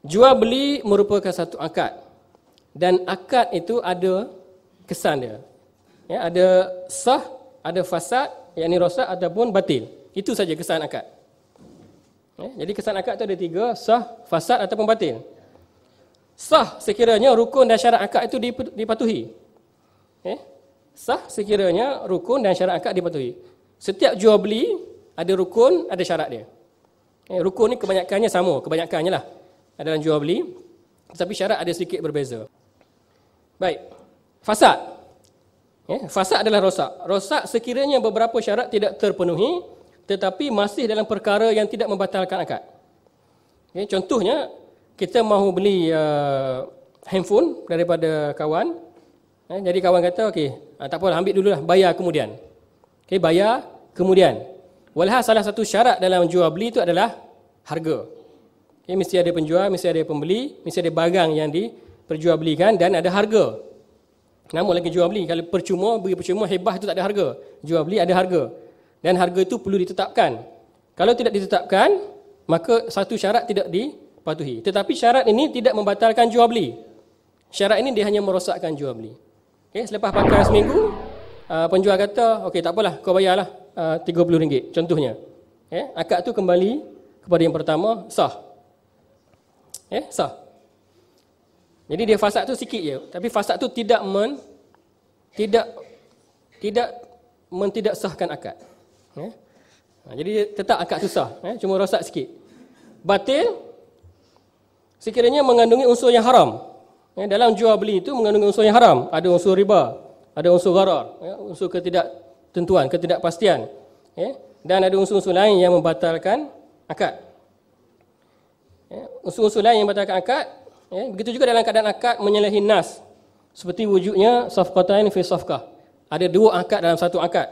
Jual beli merupakan satu akad. Dan akad itu ada kesan dia. Ya, ada sah, ada fasad, yakni rosak ataupun batil. Itu saja kesan akad. Ya, jadi kesan akad itu ada 3, sah, fasad ataupun batil. Sah sekiranya rukun dan syarat akad itu dipatuhi. Ya, sah sekiranya rukun dan syarat akad dipatuhi. Setiap jual beli ada rukun, ada syarat dia. Ya, rukun ni kebanyakannya sama, kebanyakannya lah dalam jual beli, tetapi syarat ada sedikit berbeza. Baik, fasad. Ya, fasad adalah rosak. Rosak sekiranya beberapa syarat tidak terpenuhi, tetapi masih dalam perkara yang tidak membatalkan akad. Ya, contohnya, kita mahu beli handphone daripada kawan. Ya, jadi kawan kata, okey, tak apalah, ambil dululah, bayar kemudian. Okey, bayar kemudian. Walhal salah satu syarat dalam jual beli itu adalah harga. Okay, mesti ada penjual, mesti ada pembeli, mesti ada barang yang diperjualbelikan dan ada harga. Namun lagi jual beli, kalau percuma, beri percuma, hebah itu tak ada harga. Jual beli ada harga. Dan harga itu perlu ditetapkan. Kalau tidak ditetapkan, maka satu syarat tidak dipatuhi. Tetapi syarat ini tidak membatalkan jual beli. Syarat ini dia hanya merosakkan jual beli. Okay, selepas pakai seminggu, penjual kata, okey tak apalah, kau bayarlah RM30 contohnya. Okay, akad tu kembali kepada yang pertama, sah. Sah. Jadi dia fasad tu sikit je, tapi fasad tu tidak sahkan akad. Jadi tetap akad tu sah, cuma rosak sikit. Batil sekiranya mengandungi unsur yang haram. Dalam jual beli itu mengandungi unsur yang haram, ada unsur riba, ada unsur gharar, unsur ketidaktentuan, ketidakpastian, dan ada unsur-unsur lain yang membatalkan akad. Unsur-unsur lain yang membatalkan akad, begitu juga dalam keadaan akad menyalahi nas, seperti wujudnya safqatain fi safqah. Ada 2 akad dalam satu akad,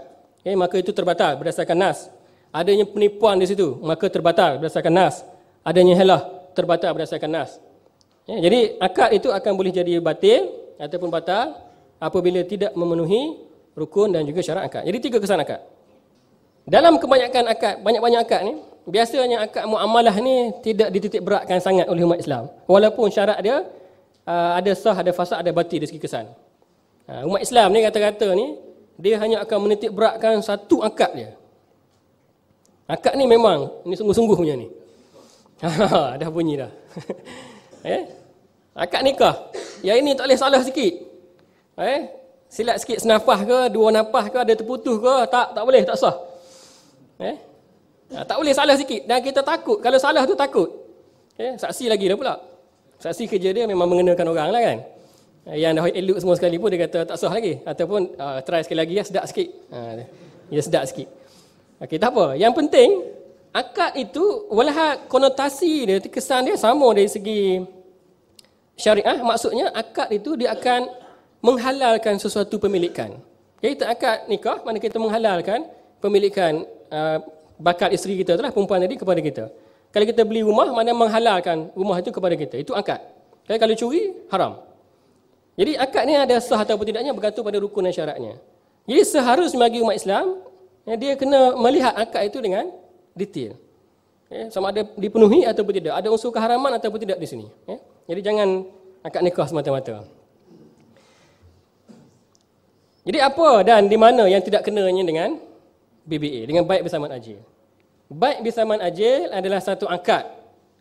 maka itu terbatal berdasarkan nas. Adanya penipuan di situ, maka terbatal berdasarkan nas. Adanya helah, terbatal berdasarkan nas. Jadi akad itu akan boleh jadi batil ataupun batal apabila tidak memenuhi rukun dan juga syarat akad. Jadi 3 kesan akad. Dalam kebanyakan akad, banyak-banyak akad ni, biasanya akad muamalah ni tidak dititik beratkan sangat oleh umat Islam. Walaupun syarat dia ada sah, ada fasad, ada batil dari segi kesan. Umat Islam ni kata-kata ni, dia hanya akan menitik beratkan satu akad dia. Akad ni memang, ni sungguh-sungguh punya ni. Dah bunyi dah. Akad nikah, yang ini tak boleh salah sikit. Silap sikit senafas ke, 2 nafas ke, ada terputus ke, tak boleh, tak sah. Tak boleh salah sikit. Dan kita takut, kalau salah tu takut. Saksi lagi dah pula. Saksi kerja dia memang mengenakan orang lah kan. Yang dah elok semua sekali pun dia kata tak sah lagi. Ataupun try sekali lagi, ya sedap sikit. Ya sedap sikit. Okey, tak apa. Yang penting, akad itu, walhal konotasi dia, kesan dia sama dari segi syariah. Maksudnya akad itu dia akan menghalalkan sesuatu pemilikan. Kita akad nikah, mana kita menghalalkan pemilikan bakal isteri kita itulah, perempuan tadi, kepada kita. Kalau kita beli rumah, mana menghalalkan rumah itu kepada kita. Itu akad. Kalau curi, haram. Jadi akad ni ada sah atau tidaknya bergantung pada rukun dan syaratnya. Jadi seharusnya bagi umat Islam, dia kena melihat akad itu dengan detail. Sama ada dipenuhi ataupun tidak. Ada unsur keharaman ataupun tidak di sini. Jadi jangan akad nikah semata-mata. Jadi apa dan di mana yang tidak kenanya dengan BBA, dengan baik bersamaan ajil? Baik bersamaan ajil adalah satu akad.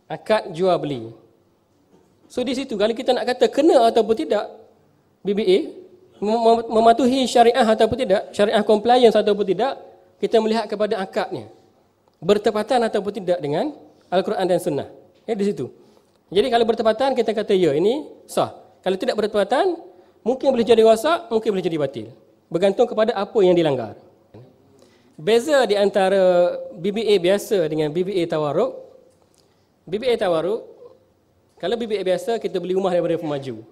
Akad jual beli. So di situ kalau kita nak kata kena ataupun tidak BBA, mematuhi syariah ataupun tidak, syariah compliance ataupun tidak, kita melihat kepada akadnya. Bertepatan ataupun tidak dengan Al-Quran dan Sunnah. Di situ. Jadi kalau bertepatan kita kata ya, ini sah. Kalau tidak bertepatan, mungkin boleh jadi rosak, mungkin boleh jadi batil. Bergantung kepada apa yang dilanggar. Beza di antara BBA biasa dengan BBA tawaruk. BBA tawaruk, kalau BBA biasa kita beli rumah daripada pemaju.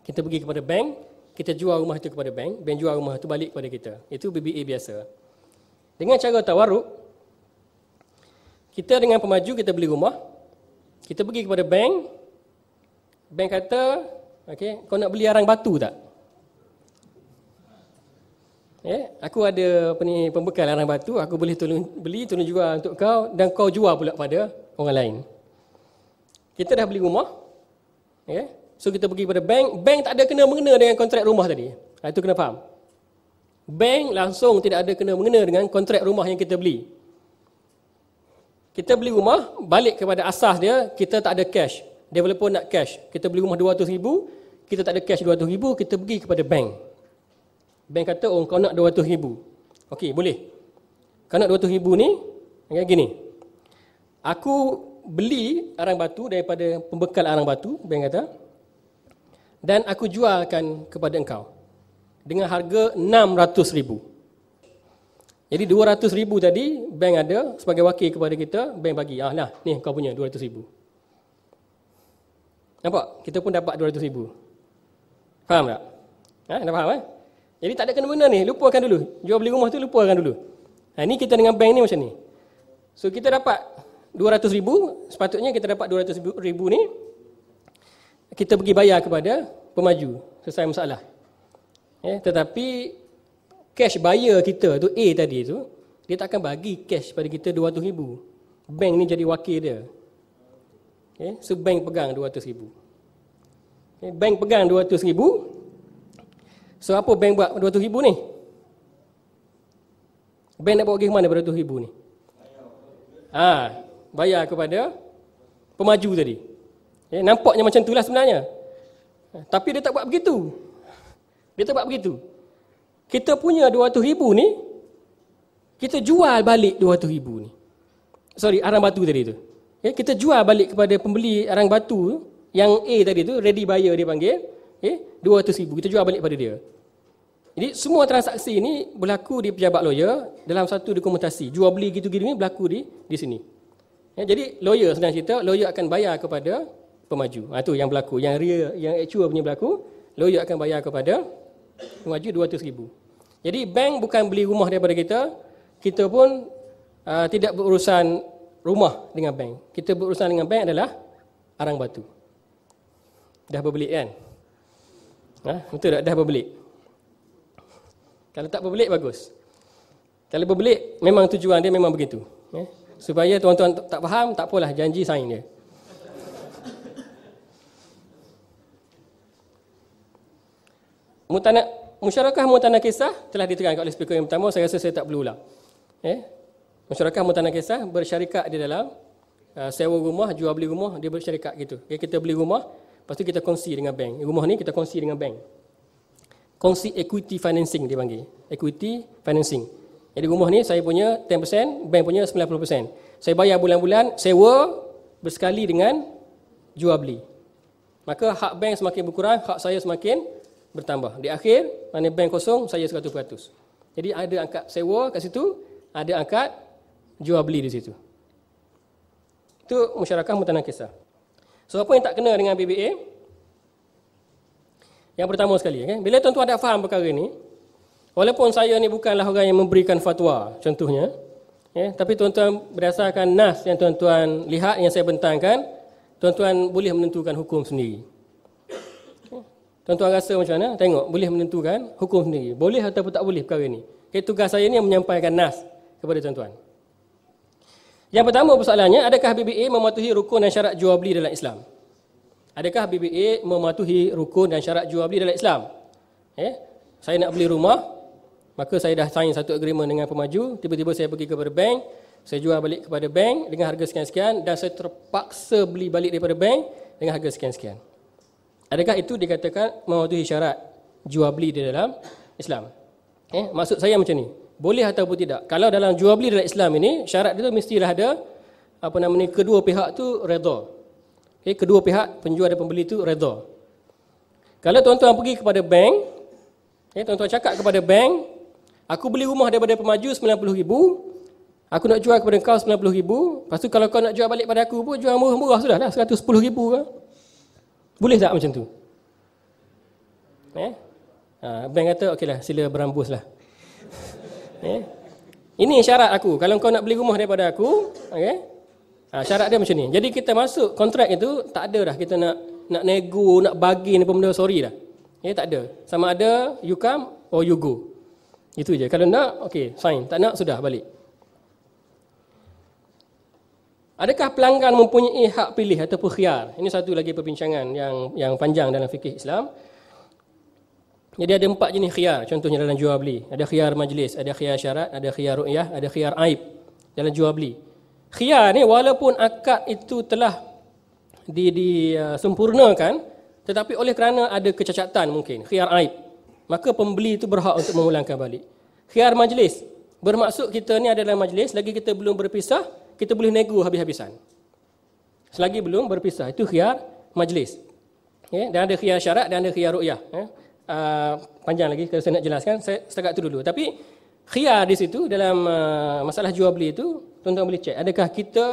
Kita pergi kepada bank, kita jual rumah itu kepada bank, bank jual rumah itu balik kepada kita. Itu BBA biasa. Dengan cara tawaruk, kita dengan pemaju kita beli rumah, kita pergi kepada bank, bank kata, okey, kau nak beli arang batu tak? Aku ada pembekal arang batu, aku boleh tolong beli, tolong jual untuk kau dan kau jual pula pada orang lain. Kita dah beli rumah. Okay? So kita pergi pada bank. Bank tak ada kena-mengena dengan kontrak rumah tadi. Itu kena faham. Bank langsung tidak ada kena-mengena dengan kontrak rumah yang kita beli. Kita beli rumah, balik kepada asas dia, kita tak ada cash. Developer nak cash. Kita beli rumah 200,000, kita tak ada cash 200,000, kita pergi kepada bank. Bank kata, oh kau nak 200,000. Okey, boleh. Kau nak 200,000 ni, gini. Aku beli arang batu daripada pembekal arang batu, bank kata, dan aku jualkan kepada engkau dengan harga 600,000. Jadi 200,000 tadi bank ada sebagai wakil kepada kita, bank bagi. Nah, ni kau punya 200,000. Nampak? Kita pun dapat 200,000. Faham tak? Dah faham Jadi tak ada kena-mengena ni, lupakan dulu. Jual beli rumah tu lupakan dulu. Ni kita dengan bank ni macam ni. So kita dapat 200,000, sepatutnya kita dapat 200,000 ni kita pergi bayar kepada pemaju, selesai masalah. Tetapi cash buyer kita tu A tadi tu, dia tak akan bagi cash pada kita 200,000. Bank ni jadi wakil dia. So bank pegang 200,000. Bank pegang 200,000. So apa bank buat 200,000 ni? Bank nak bawa pergi ke mana 200,000 ni? Bayar kepada pemaju tadi. Nampaknya macam itulah sebenarnya. Tapi dia tak buat begitu. Kita punya 200,000 ni, kita jual balik 200,000 ni. Sorry, arang batu tadi tu. Kita jual balik kepada pembeli arang batu yang A tadi tu, ready buyer dia panggil, 200,000. Kita jual balik pada dia. Jadi semua transaksi ni berlaku di pejabat lawyer dalam satu dokumentasi. Jual beli gitu-gitu ni berlaku di sini. Jadi lawyer senang cerita, lawyer akan bayar kepada pemaju. Itu yang berlaku. Yang real, yang actual punya berlaku, lawyer akan bayar kepada pemaju 200,000. Jadi bank bukan beli rumah daripada kita. Kita pun tidak berurusan rumah dengan bank. Kita berurusan dengan bank adalah arang batu. Dah berbelit kan? Betul tak? Dah berbelit. Kalau tak berbelit, bagus. Kalau berbelit, memang tujuan dia memang begitu. Supaya tuan-tuan tak faham, tak apalah, janji sign dia. Musyarakah mutanah kisah telah diterangkan oleh speaker yang pertama, saya rasa saya tak perlu ulang. Musyarakah mutanah kisah bersyarikat di dalam sewa rumah, jual beli rumah, dia bersyarikat gitu. Kita beli rumah, lepas tu kita kongsi dengan bank. Rumah ni kita kongsi dengan bank. Kongsi equity financing dia panggil. Equity financing. Jadi rumah ni saya punya 10%, bank punya 90%. Saya bayar bulan-bulan, sewa bersekali dengan jual beli. Maka hak bank semakin berkurang, hak saya semakin bertambah. Di akhir, mana bank kosong, saya 100%. Jadi ada angkat sewa kat situ, ada angkat jual beli di situ. Itu musyarakah mutanah kisah. So apa yang tak kena dengan BBA? Yang pertama sekali, bila tuan-tuan dah faham perkara ni, walaupun saya ni bukanlah orang yang memberikan fatwa, contohnya, tapi tuan-tuan berdasarkan nas yang tuan-tuan lihat, yang saya bentangkan, tuan-tuan boleh menentukan hukum sendiri. Tuan-tuan rasa macam mana? Tengok, boleh menentukan hukum sendiri. Boleh ataupun tak boleh perkara ni. Tugas saya ni menyampaikan nas kepada tuan-tuan. Yang pertama persoalannya, adakah BBA mematuhi rukun dan syarat jual beli dalam Islam? Adakah BBA mematuhi rukun dan syarat jual beli dalam Islam? Saya nak beli rumah, maka saya dah sign satu agreement dengan pemaju, tiba-tiba saya pergi kepada bank, saya jual balik kepada bank dengan harga sekian-sekian dan saya terpaksa beli balik daripada bank dengan harga sekian-sekian. Adakah itu dikatakan mematuhi syarat jual beli di dalam Islam? Maksud saya macam ni, boleh ataupun tidak? Kalau dalam jual beli dalam Islam ini, syarat dia mestilah ada kedua pihak tu redha. Kedua pihak, penjual dan pembeli itu redha. Kalau tuan-tuan pergi kepada bank, tuan-tuan cakap kepada bank, aku beli rumah daripada pemaju 90,000, aku nak jual kepada kau 90,000, lepas tu kalau kau nak jual balik pada aku pun, jual murah-murah sudah lah, 110,000 kan? Boleh tak macam tu? Bank kata, okeylah, sila berambus lah. Ini syarat aku, kalau kau nak beli rumah daripada aku, syarat dia macam ni. Jadi kita masuk kontrak itu, tak ada dah kita nak nego, nak bargain apa benda, sorry dah. Tak ada. Sama ada you come or you go. Itu je. Kalau nak, okey, sign. Tak nak, sudah, balik. Adakah pelanggan mempunyai hak pilih ataupun khiyar? Ini satu lagi perbincangan yang panjang dalam fikih Islam. Jadi ada 4 jenis khiyar contohnya dalam jual beli. Ada khiyar majlis, ada khiyar syarat, ada khiyar ru'yah, ada khiyar aib dalam jual beli. Khiyar ni walaupun akad itu telah disempurnakan, tetapi oleh kerana ada kecacatan mungkin, khiyar aib, maka pembeli itu berhak untuk mengulangkan balik. Khiyar majlis bermaksud kita ni adalah majlis, lagi kita belum berpisah, kita boleh nego habis-habisan. Selagi belum berpisah, itu khiyar majlis. Okay? Dan ada khiyar syarat dan ada khiyar ru'yah. Panjang lagi kalau saya nak jelaskan, saya setakat itu dulu. Tapi khiyar di situ dalam masalah jual beli itu, tuan-tuan boleh cek, adakah kita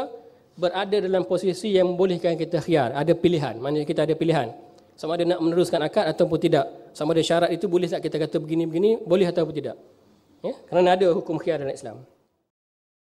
berada dalam posisi yang membolehkan kita khiyar, ada pilihan, maknanya kita ada pilihan. Sama ada nak meneruskan akad ataupun tidak. Sama ada syarat itu boleh tak kita kata begini-begini, boleh ataupun tidak. Ya? Kerana ada hukum khiyar dalam Islam.